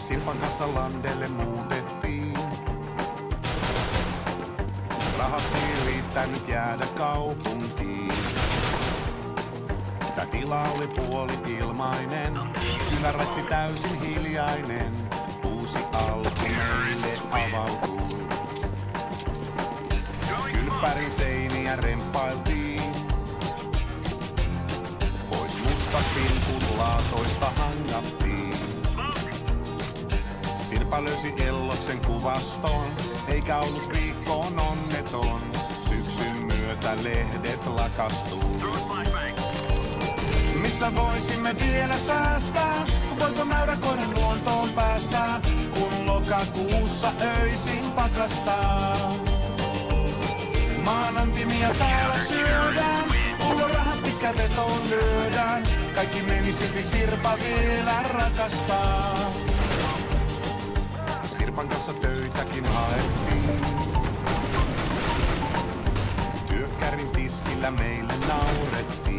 Sirpan kanssa landelle muutettiin. Rahat ei riittänyt jäädä kaupunkiin. Tää tila oli puoli ilmainen, kyläratti täysin hiljainen. Uusi alku meille avautui. Kylppärin seiniä remppailtiin. Pois mustat pilkut laatoista hangattiin. Sirpa löysi Elloksen kuvaston, eikä ollut viikkoon onneton. Syksyn myötä lehdet lakastuu. Missä voisimme vielä säästää? Voiko mäyräkoiran luontoon päästä, kun lokakuussa öisin pakastaa? Maanantimia täällä syödään, pullorahat pitkä vetoon lyödään. Kaikki meni silti Sirpa vielä rakastaa. Sirpan kanssa töitäkin haettiin. Työkkärin tiskillä meille naurettiin.